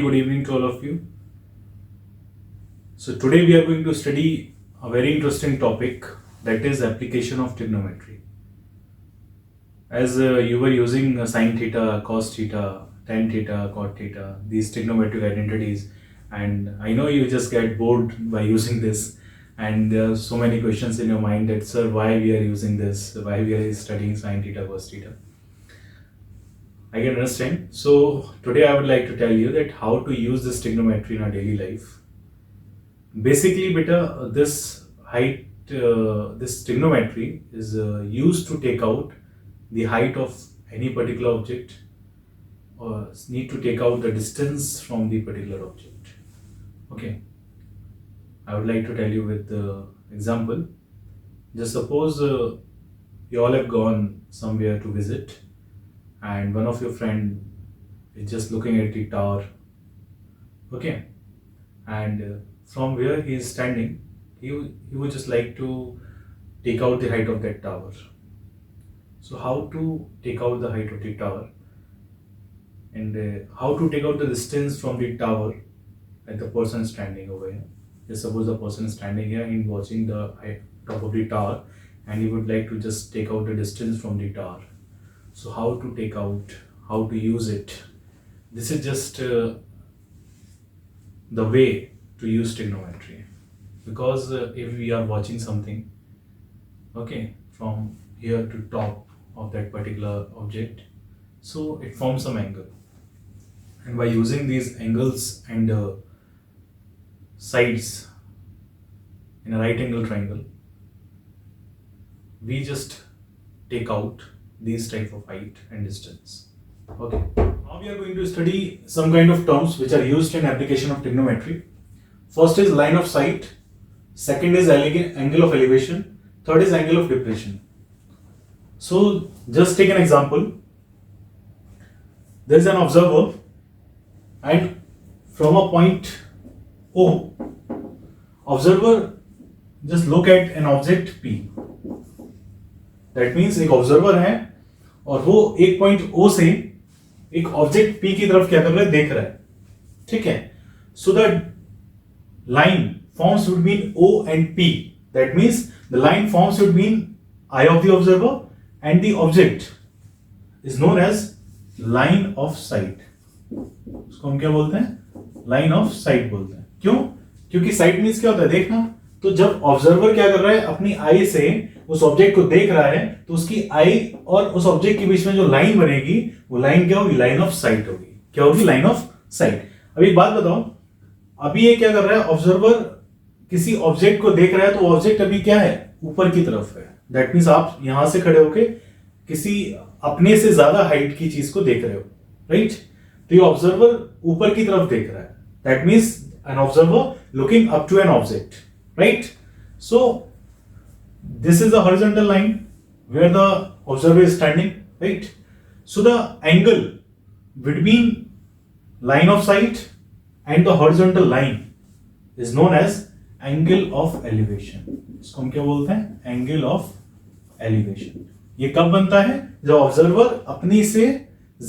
good evening to all of you. So today we are going to study a very interesting topic, that is application of trigonometry. As you were using sine theta, cos theta, tan theta, cot theta, these trigonometric identities, and I know you just get bored by using this, and there are so many questions in your mind that, sir, why we are using this, why we are studying sine theta, cos theta. I can understand. So today I would like to tell you that how to use this trigonometry in our daily life. Basically, beta, this this trigonometry is used to take out the height of any particular object, or need to take out the distance from the particular object. Okay, I would like to tell you with the example. Just suppose you all have gone somewhere to visit, and one of your friend is just looking at the tower. Okay, and from where he is standing, he would just like to take out the height of that tower. So how to take out the height of the tower, and how to take out the distance from the tower at the person standing over here. Just suppose the person is standing here and watching the top of the tower, and he would like to just take out the distance from the tower. So how to take out, how to use it, this is just the way to use trigonometry. Because if we are watching something, okay, from here to top of that particular object, so it forms some angle, and by using these angles and sides in a right angle triangle, we just take out these type of height and distance. Okay, now we are going to study some kind of terms which are used in application of trigonometry. First is line of sight, second is angle of elevation, third is angle of depression. So just take an example. There is an observer, and from a point O, observer just look at an object P. That means एक observer है और वो एक point O से एक object P की तरफ क्या कर रहा है, देख रहा है. ठीक है. So the line forms between O and P. That means the line forms between eye of the observer and the object is known as line of sight. उसको हम क्या बोलते हैं? Line of sight बोलते हैं. क्यों? क्योंकि sight means क्या होता है, देखना. तो जब ऑब्जर्वर क्या कर रहा है, अपनी आई से उस ऑब्जेक्ट को देख रहा है, तो उसकी आई और उस ऑब्जेक्ट के बीच में जो लाइन बनेगी, वो लाइन क्या होगी? लाइन ऑफ साइट होगी. क्या होगी? Line of site. अब एक बात बताओ, अभी ये क्या कर रहा है, ऑब्जर्वर किसी ऑब्जेक्ट को देख रहा है, तो ऑब्जेक्ट अभी क्या है? ऊपर की तरफ है. दैट मीन्स आप यहां से खड़े होके किसी अपने से ज्यादा हाइट की चीज को देख रहे हो, राइट? तो ये ऑब्जर्वर ऊपर की तरफ देख रहा है. That means an observer looking up to an object, right? So this is the horizontal line where the observer is standing, right? So the angle between line of sight and the horizontal line is known as angle of elevation. इसको हम क्या बोलते हैं? Angle of elevation. ये कब बनता है? जब ऑब्जर्वर अपनी से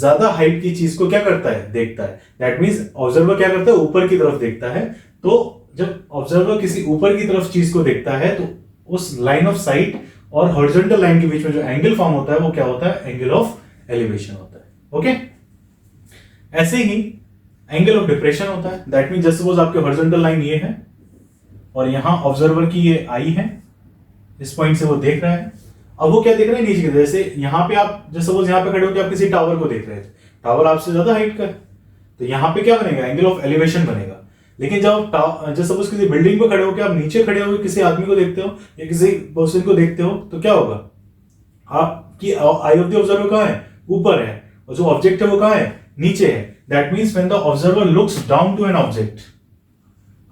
ज्यादा हाइट की चीज को क्या करता है? देखता है. दैट मीन्स ऑब्जर्वर क्या करता है? ऊपर की तरफ देखता है. तो जब ऑब्जर्वर किसी ऊपर की तरफ चीज को देखता है, तो उस लाइन ऑफ साइट और हॉरिजॉन्टल लाइन के बीच में जो एंगल फॉर्म होता है, वो क्या होता है? एंगल ऑफ एलिवेशन होता है. ओके, ऐसे ही एंगल ऑफ डिप्रेशन होता है. दैट मीन जस्ट सपोज आपके हॉरिजॉन्टल लाइन ये है और यहां ऑब्जर्वर की ये आई है, इस पॉइंट से वो देख रहा है. अब वो क्या देख रहा है? नीचे की तरफ. जैसे यहां पे आप जस्ट सपोज यहां पे खड़े होकर आप किसी टावर को देख रहे थे, टावर आपसे ज्यादा हाइट का है, तो यहां पे क्या बनेगा? एंगल ऑफ एलिवेशन बनेगा. लेकिन जब आप जब सपोज किसी बिल्डिंग पे खड़े हो के आप नीचे खड़े हो किसी आदमी को देखते हो या किसी पर्सन को देखते हो, तो क्या होगा? आपकी आई ऑफ द ऑब्जर्वर कहां है? ऊपर है, और जो ऑब्जेक्ट है वो कहां है? नीचे है. That means when the observer looks down to an object,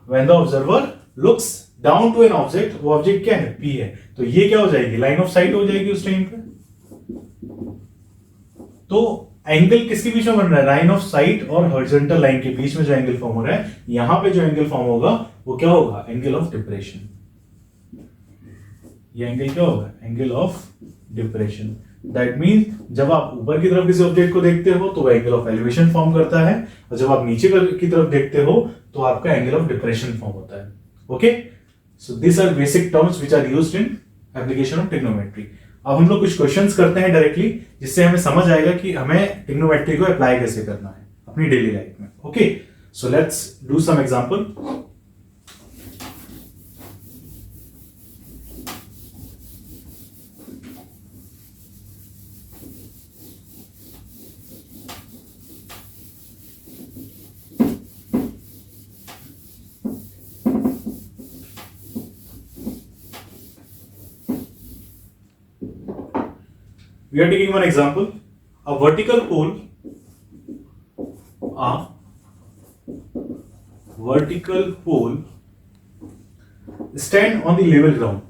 when the observer looks down to an object, वो ऑब्जेक्ट क्या है? पी है. तो ये क्या हो जाएगी? लाइन ऑफ साइट हो जाएगी उस टाइम पे. तो एंगल किसके बीच में बन रहा है? लाइन ऑफ साइट और हॉरिजॉन्टल लाइन के बीच में जो एंगल फॉर्म हो रहा है, यहां पे जो एंगल फॉर्म होगा वो क्या होगा? Angle of depression. ये एंगल क्या होगा? Angle of depression. That means जब आप ऊपर की तरफ किसी ऑब्जेक्ट को देखते हो तो वह एंगल ऑफ एलिवेशन फॉर्म करता है, और जब आप नीचे की तरफ देखते हो तो आपका एंगल ऑफ डिप्रेशन फॉर्म होता है. Okay, so this are basic terms which are used in application of trigonometry. अब हम लोग कुछ क्वेश्चंस करते हैं डायरेक्टली, जिससे हमें समझ आएगा कि हमें ट्रिग्नोमेट्री को अप्लाई कैसे करना है अपनी डेली लाइफ में. Okay, so let's do some example. We are taking one example. A vertical pole stand on the level ground.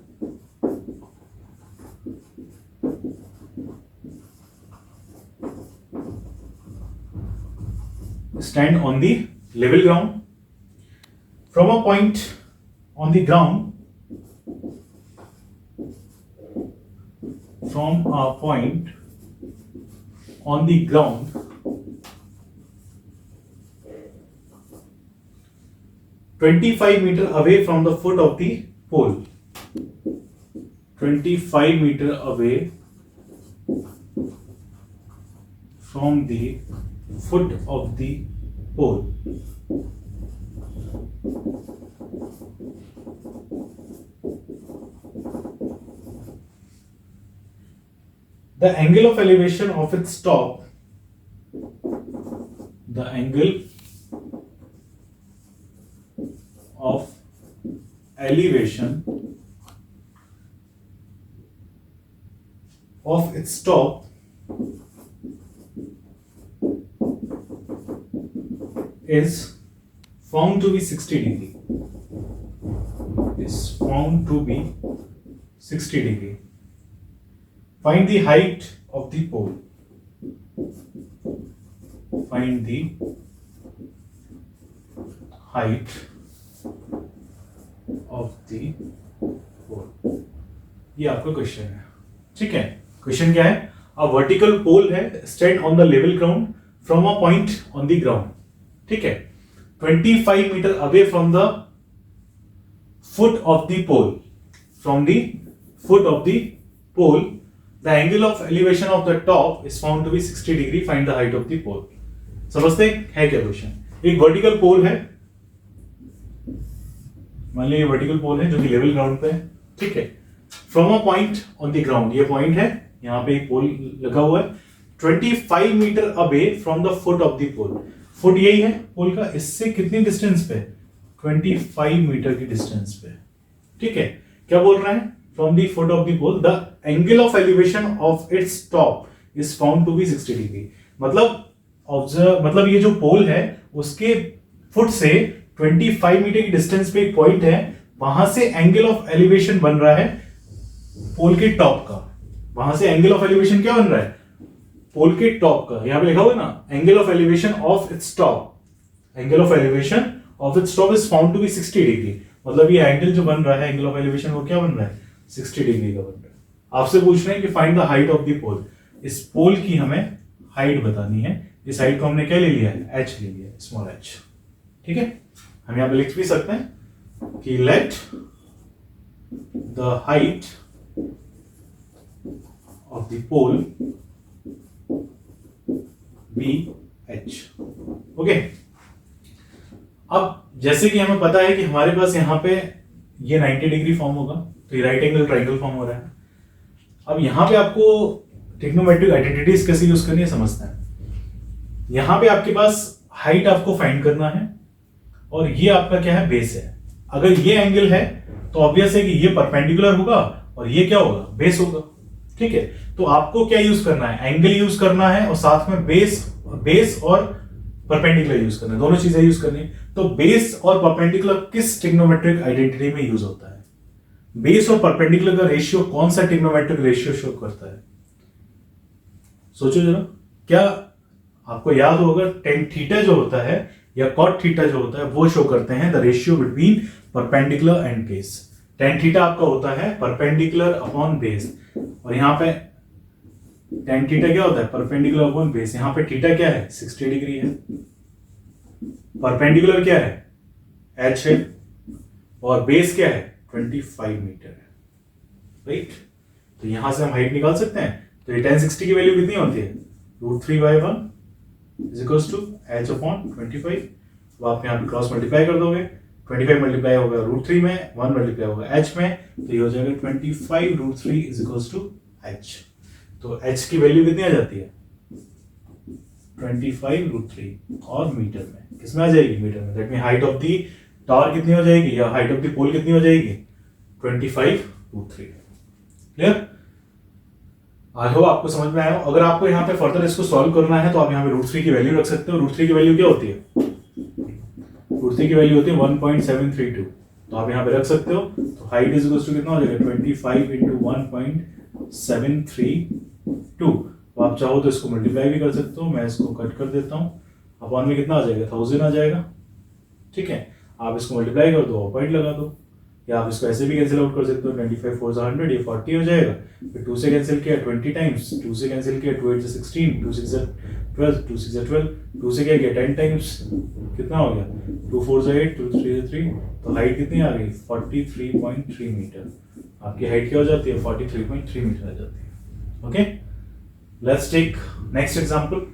Stand on the level ground. From a point on the ground. From a point on the ground, (25 meters) away from the foot of the pole. 25 meters away from the foot of the pole. The angle of elevation of its top, the angle of elevation of its top is found to be 60 degree. Is found to be 60 degree. Find the height of the pole. Find the height of the pole. ये आपका question है. ठीक है, question क्या है? अ vertical pole है, stand on the level ground from a point on the ground. ठीक है, 25 metre away from the foot of the pole. From the foot of the pole, the angle of elevation of the top is found to be 60 degree. Find the height of the pole. समझते है क्या question? एक vertical pole है, मान लीजिए vertical pole है जो कि लेवल ग्राउंड पे है. ठीक है, from a point on the ground, ये पॉइंट है, यहाँ पे एक पोल लगा हुआ है. 25 metre away from the foot of the pole. Foot यही है पोल का, इससे कितनी डिस्टेंस पे? 25 मीटर की डिस्टेंस पे. ठीक है, क्या बोल रहे हैं? From the foot of the pole, the angle of elevation of its top is found to be 60 degree. मतलब ये जो पोल है उसके फुट से 25 मीटर की डिस्टेंस पे एक पॉइंट है, वहां से एंगल ऑफ एलिवेशन बन रहा है पोल के टॉप का. वहां से एंगल ऑफ एलिवेशन क्या बन रहा है? पोल के टॉप का. यहां पे लिखा हुआ है ना, angle of elevation of its top. Angle of elevation of its top is found to be 60 degree. मतलब ये एंगल जो बन रहा है, एंगल ऑफ एलिवेशन, वो क्या बन रहा है? 60 डिग्री का बन रहा है. आपसे पूछ रहे हैं कि find the height of the pole. इस पोल की हमें हाइट बतानी है. इस हाइट को हमने क्या ले लिया है? h ले लिया है, स्मॉल h. ठीक है, हम यहां पे लिख भी सकते हैं कि let the height of the pole be h. Okay, अब जैसे कि हमें पता है कि हमारे पास यहां पे ये 90 डिग्री फॉर्म होगा, तो ये राइट एंगल ट्राइंगल फॉर्म हो रहा है. अब यहां पे आपको ट्रिग्नोमेट्रिक आइडेंटिटीज कैसे यूज करनी है समझते हैं. यहां पे आपके पास हाइट आपको फाइंड करना है, और ये आपका क्या है? बेस है. अगर ये एंगल है तो ऑब्वियस है कि ये परपेंडिकुलर होगा और ये क्या होगा? बेस होगा. ठीक है, तो आपको क्या यूज करना है? एंगल यूज करना है और साथ में बेस और परपेंडिकुलर यूज करना है. दोनों चीजें यूज करनी है. तो बेस और परपेंडिकुलर किस ट्रिग्नोमेट्रिक आइडेंटिटी में यूज होता है? बेस और परपेंडिकुलर का रेशियो कौन सा ट्रिग्नोमेट्रिक रेशियो शो करता है? सोचो जरा. क्या आपको याद होगा tan थीटा जो होता है या cot थीटा जो होता है वो शो करते हैं the ratio between perpendicular and base. tan theta आपका होता है परपेंडिकुलर अपॉन बेस, और यहां पे tan थीटा क्या होता है? Perpendicular upon base. यहाँ पे थीटा क्या है? 60 डिग्री है। परपेंडिकुलर क्या है? h है, और बेस क्या है? 25 मीटर है, राइट। तो यहां से हम हाइट निकाल सकते हैं। तो ये tan 60 की वैल्यू कितनी होती है? √3/1 is equals to h upon 25। तो आप यहाँ पे क्रॉस मल्टीप्लाई कर दोगे, 25 मल्टीप्लाई होगा √3 में, 1 मल्टीप्लाई होगा h में, तो ये हो जाएगा 25√3 इज इक्वल्स टू h। तो h की वैल्यू कितनी आ जाती है? 25√3, और मीटर में किसमें आ जाएगी? मीटर में। That mean height of the tower कितनी हो जाएगी, या हाइट ऑफ द पोल कितनी हो जाएगी? 25√3। क्लियर? आई होप आपको समझ में आया हो। अगर आपको यहाँ पे फर्दर इसको सॉल्व करना है तो आप यहाँ पे √3 की वैल्यू रख सकते हो। √3 की वैल्यू क्या होती है? √3 की वैल्यू होती है 1.732, तो आप यहाँ पे रख सकते हो। तो हाइट इज इक्वल टू कितना हो जाएगा? 25 इंटू 1.732। तो आप चाहो तो इसको मल्टीप्लाई भी कर सकते हो। मैं इसको कट कर देता हूँ। अपॉन में कितना आ जाएगा? 1000 आ जाएगा, ठीक है। आप इसको मल्टीप्लाई कर दो, पॉइंट लगा दो, या आप इसको ऐसे भी कैंसिल आउट कर सकते हो। 25 4 100, ये 40 हो जाएगा। फिर 2 से कैंसिल किया 20 टाइम्स, 2 से कैंसिल किया 2 8 16, 2 6 12, 2 6 12, 2 से क्या किया 10 टाइम्स, कितना हो गया? 2 4 8, 2 3 3। तो हाइट कितनी आ गई? 43.3 मीटर। आपकी हाइट क्या हो जाती है? 43.3 मीटर आ जाती है। Okay, let's take next example.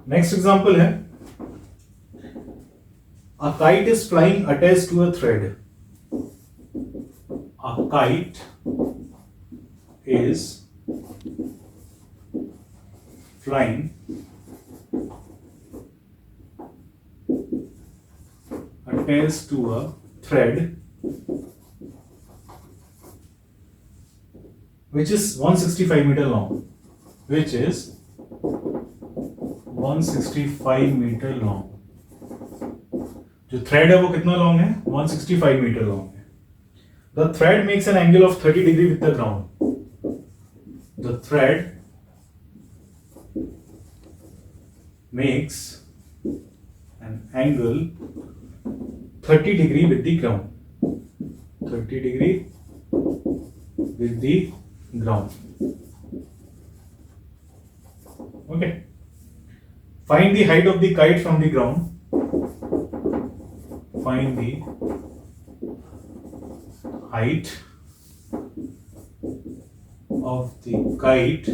Next example है, a kite is flying attached to a thread. A kite is flying attached to a thread which is 165 meter long, which is 165 metre long. जो thread है वो कितना long है? 165 metre long है। The thread makes an angle of 30 degree with the ground. The thread makes an angle 30 degree with the ground. 30 degree with the ground. Okay, find the height of the kite from the ground. Find the height of the kite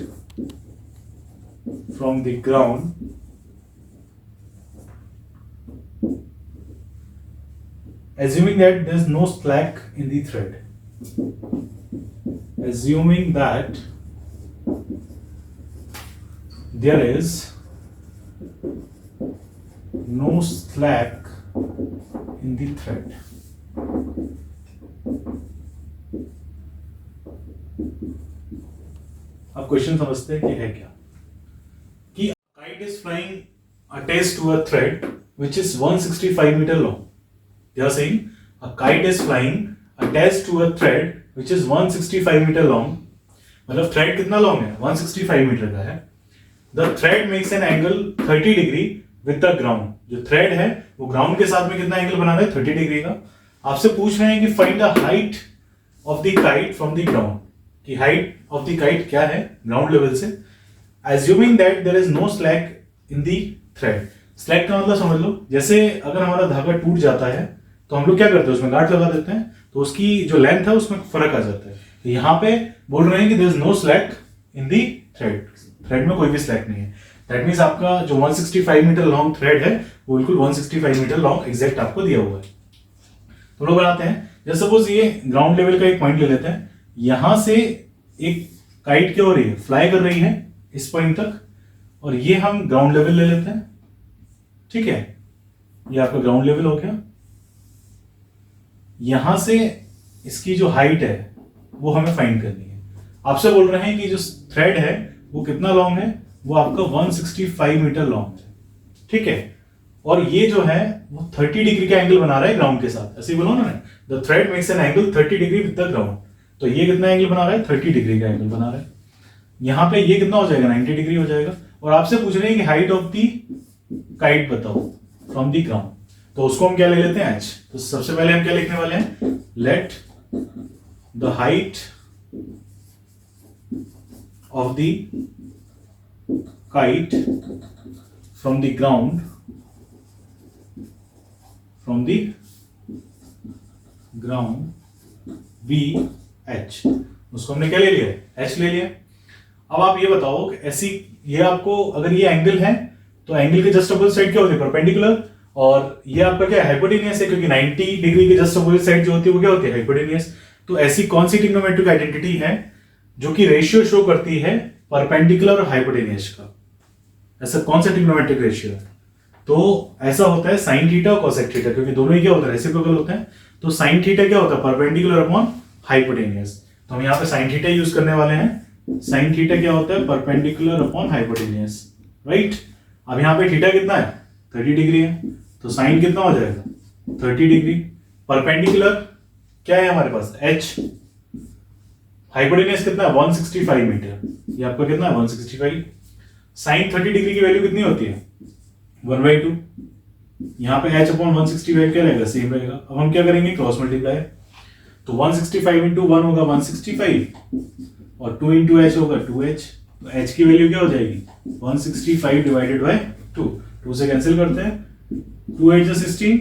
from the ground assuming that there is no slack in the thread. Assuming that there is no slack in the thread. अब question समझते हैं कि है क्या। कि kite is flying attached to a thread which is 165 meter long. They are saying a kite is flying attached to a thread which is 165 meter long. मतलब thread कितना long है? 165 मीटर का है। The thread makes an angle 30 degree with the ground. जो thread है वो ground के साथ में कितना एंगल बना रहा है? 30 डिग्री का। आपसे पूछ रहे हैं कि find the height of the kite from the ground, कि हाइट ऑफ द काइट क्या है ग्राउंड लेवल से, assuming that there is no slack in the thread. Slack का मतलब समझ लो, जैसे अगर हमारा धागा टूट जाता है तो हम लोग क्या करते हैं? उसमें गांठ लगा देते हैं, तो उसकी जो लेंथ है उसमें फर्क आ जाता है। तो यहाँ पे बोल रहे हैं कि there is no slack in the thread. Thread में कोई भी स्लैक नहीं है। दैट मीन्स आपका जो 165 मीटर लॉन्ग थ्रेड है वो बिल्कुल 165 मीटर लॉन्ग एग्जैक्ट आपको दिया हुआ है। तो लोग बनाते हैं, जैसे सपोज ये ग्राउंड लेवल का एक पॉइंट ले लेते हैं। यहां से एक काइट क्या हो रही है? फ्लाई कर रही है इस पॉइंट तक, और ये हम ग्राउंड लेवल ले लेते हैं, ठीक है। ये आपका ग्राउंड लेवल हो गया। यहां से इसकी जो हाइट है वो हमें फाइंड करनी है। आपसे बोल रहे हैं कि जो थ्रेड है वो कितना लॉन्ग है? वो आपका 165 मीटर लॉन्ग है, ठीक है। और ये जो है वो 30 डिग्री का एंगल बना रहा है ग्राउंड के साथ, ऐसे ही बोलो ना, the thread makes an angle 30 degree with the ground. तो ये कितना एंगल बना रहा है, 30 डिग्री का एंगल बना रहा है। यहाँ पे ये कितना हो जाएगा, 90 डिग्री हो जाएगा। और आपसे पूछ रहे हैं कि हाइट ऑफ दी काइट बताओ फ्रॉम दी ग्राउंड, तो उसको हम क्या ले लेते हैं, h। तो सबसे पहले हम क्या लिखने वाले हैं, let the height of the kite from the ground, from the ground be h। उसको हमने क्या ले लिया, h ले लिया। अब आप ये बताओ कि ऐसी, ये आपको अगर ये एंगल है तो एंगल के जस्ट अपोजिट साइड क्या होती है, परपेंडिकुलर, और ये आपका क्या है, हाइपोटेनियस है, क्योंकि 90 डिग्री के जस्ट अपोजिट साइड जो होती है वो क्या होती है, हाइपोटेनियस। तो ऐसी कौन सी ट्रिग्नोमेट्रिक आइडेंटिटी है जो कि रेशियो शो करती है परपेंडिकुलर और हाइपोटेनियस का, ऐसा कौन सा ट्रिग्नोमेट्रिक रेशियो है? तो ऐसा होता है साइन थीटा और कोसेक थीटा, क्योंकि दोनों ही क्या होता है, रेसिप्रोकल होते हैं। तो साइन थीटा क्या होता है, परपेंडिकुलर अपॉन हाइपोटेनियस। तो हम यहाँ पे साइन थीटा यूज करने वाले हैं। साइन थीटा क्या होता है, परपेंडिकुलर अपॉन हाइपोटेनियस, राइट। अब यहाँ पे थीटा कितना है, 30 डिग्री है, तो साइन कितना हो जाएगा, 30 डिग्री। परपेंडिकुलर क्या है हमारे पास, h। हाइपोटेनियस कितना है, 165 मीटर, ये आपका कितना है, 165। साइन 30 डिग्री की वैल्यू कितनी होती है, 1/2। यहाँ पे h अपॉन 165 क्या रहेगा, सेम रहेगा। अब हम क्या करेंगे, क्रॉस मल्टीप्लाई। तो 165 इंटू 1 होगा 165, और 2 इंटू h होगा 2h। तो h की वैल्यू क्या हो जाएगी, 165 डिवाइडेड बाय 2। 2 से कैंसिल करते हैं, 2 8 16,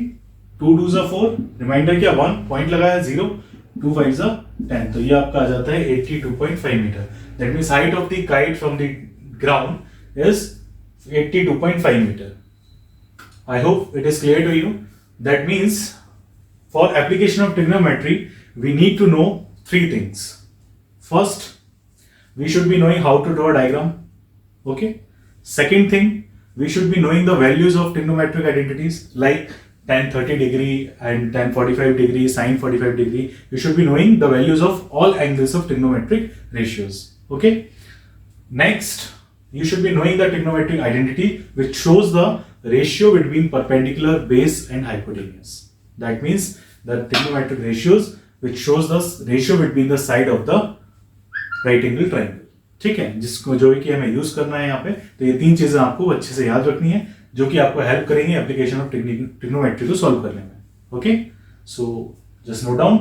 2 2 4, रिमाइंडर क्या 1, पॉइंट लगाया 0, 2 5 10। तो ये आपका आ जाता है 82.5 metre. That means height of the kite from the ground is 82.5 metre. I hope it is clear to you. That means for application of trigonometry, we need to know 3 things. First, we should be knowing how to draw a diagram. Okay. Second thing, we should be knowing the values of trigonometric identities like tan 30 degree and tan 45 degree, sin 45 degree. You should be knowing the values of all angles of trigonometric ratios. Okay. Next, you should be knowing the trigonometric identity which shows the ratio between perpendicular base and hypotenuse. That means the trigonometric ratios which shows the ratio between the side of the right angle triangle. ठीक है, जिसको जो कि हमें use करना है यहाँ पे। तो ये 3 चीजें आपको अच्छे से याद रखनी है, जो कि आपको हेल्प करेंगे एप्लीकेशन ऑफ ट्रिग्नोमेट्री को सॉल्व करने में। Okay, so just note down